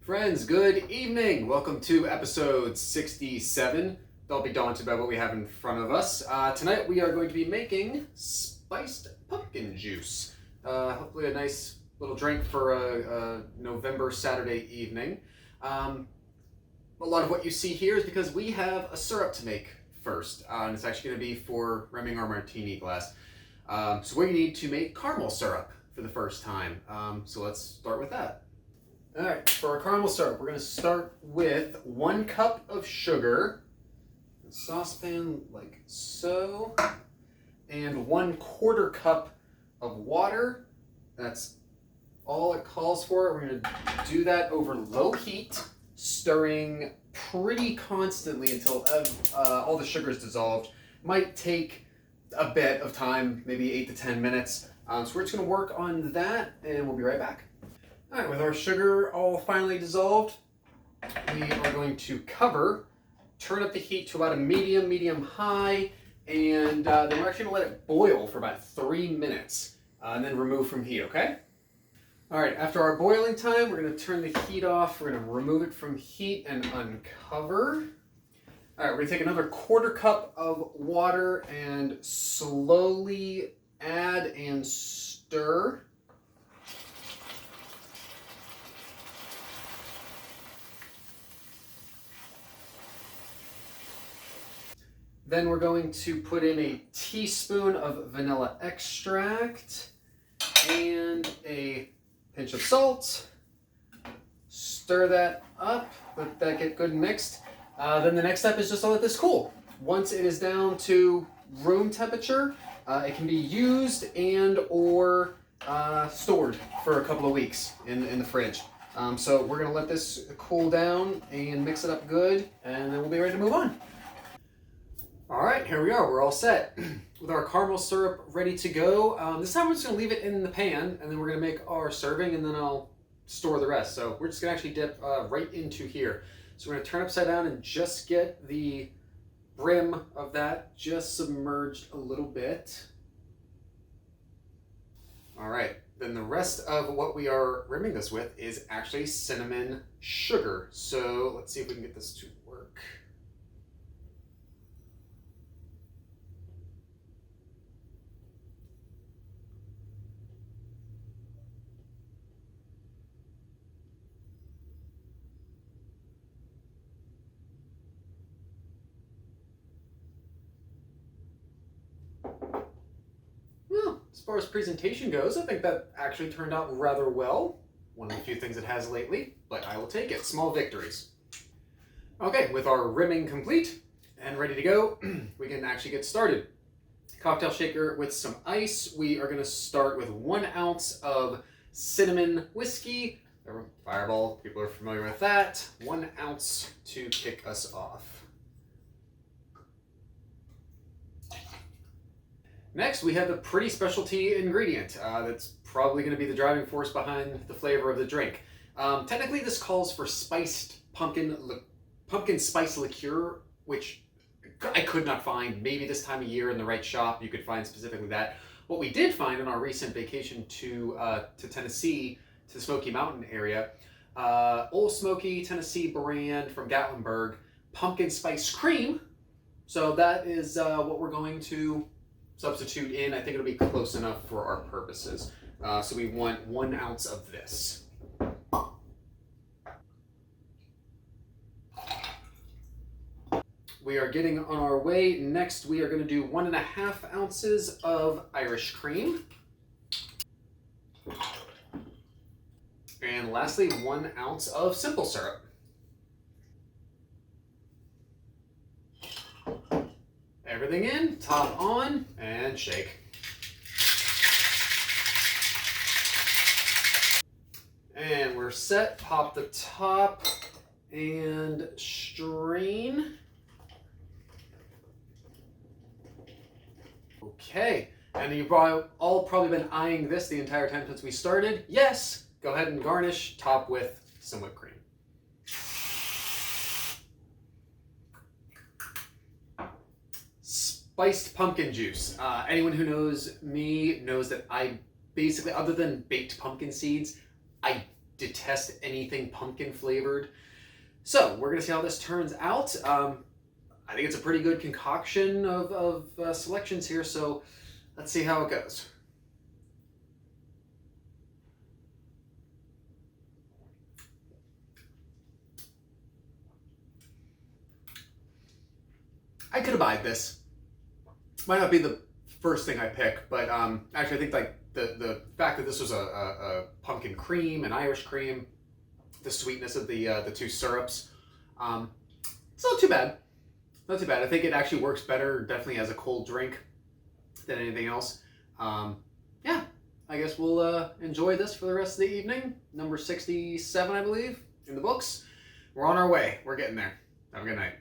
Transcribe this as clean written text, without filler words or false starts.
Friends, good evening. Welcome to episode 67. Don't be daunted by what we have in front of us. Tonight we are going to be making spiced pumpkin juice. Hopefully a nice little drink for a November Saturday evening. A lot of what you see here is because we have a syrup to make first. And it's actually going to be for rimming our martini glass. So we need to make caramel syrup for the first time. So let's start with that. All right, for our caramel syrup, we're going to start with 1 cup of sugar, a saucepan like so, and 1/4 cup of water. That's all it calls for. We're going to do that over low heat, stirring pretty constantly until all the sugar is dissolved. Might take a bit of time, maybe 8 to 10 minutes. So we're just going to work on that, and we'll be right back. All right, with our sugar all finally dissolved, we are going to cover, turn up the heat to about a medium high, and then we're actually gonna let it boil for about 3 minutes, and then remove from heat, okay? All right, after our boiling time, we're gonna turn the heat off, we're gonna remove it from heat and uncover. All right, we're gonna take another 1/4 cup of water and slowly add and stir. Then we're going to put in a teaspoon of vanilla extract and a pinch of salt. Stir that up, let that get good and mixed. Then the next step is just to let this cool. Once it is down to room temperature, it can be used and or stored for a couple of weeks in the fridge. So we're gonna let this cool down and mix it up good, and then we'll be ready to move on. All right, here we are. We're all set with our caramel syrup ready to go. This time we're just gonna leave it in the pan, and then we're gonna make our serving, and then I'll store the rest. So we're just gonna actually dip right into here. So we're gonna turn upside down and just get the brim of that just submerged a little bit. All right, then the rest of what we are rimming this with is actually cinnamon sugar. So let's see if we can get this to work. Well, as far as presentation goes, I think that actually turned out rather well. One of the few things it has lately, but I will take it. Small victories. Okay, with our rimming complete and ready to go, we can actually get started. Cocktail shaker with some ice. We are going to start with 1 ounce of cinnamon whiskey. Fireball, people are familiar with that. 1 ounce to kick us off. Next, we have a pretty specialty ingredient that's probably going to be the driving force behind the flavor of the drink. Technically, this calls for spiced pumpkin spice liqueur, which I could not find. Maybe this time of year in the right shop you could find specifically that. What we did find on our recent vacation to Tennessee, to the Smoky Mountain area, Old Smoky, Tennessee brand from Gatlinburg, pumpkin spice cream. So that is what we're going to substitute in. I think it'll be close enough for our purposes. So we want 1 ounce of this. We are getting on our way. Next, we are going to do 1.5 ounces of Irish cream. And lastly, 1 ounce of simple syrup. Everything in, top on, and shake. And we're set. Pop the top and strain. Okay, and you've all probably been eyeing this the entire time since we started. Yes, go ahead and garnish, top with some whipped cream. Spiced pumpkin juice. Anyone who knows me knows that I basically, other than baked pumpkin seeds, I detest anything pumpkin flavored. So we're gonna see how this turns out. I think it's a pretty good concoction of selections here, so let's see how it goes. I could abide this. Might not be the first thing I pick, but actually I think like the fact that this was a pumpkin cream and Irish cream, the sweetness of the two syrups, it's not too bad. Not too bad. I think it actually works better, definitely as a cold drink, than anything else. Yeah, I guess we'll enjoy this for the rest of the evening. Number 67, I believe, in the books. We're on our way. We're getting there. Have a good night.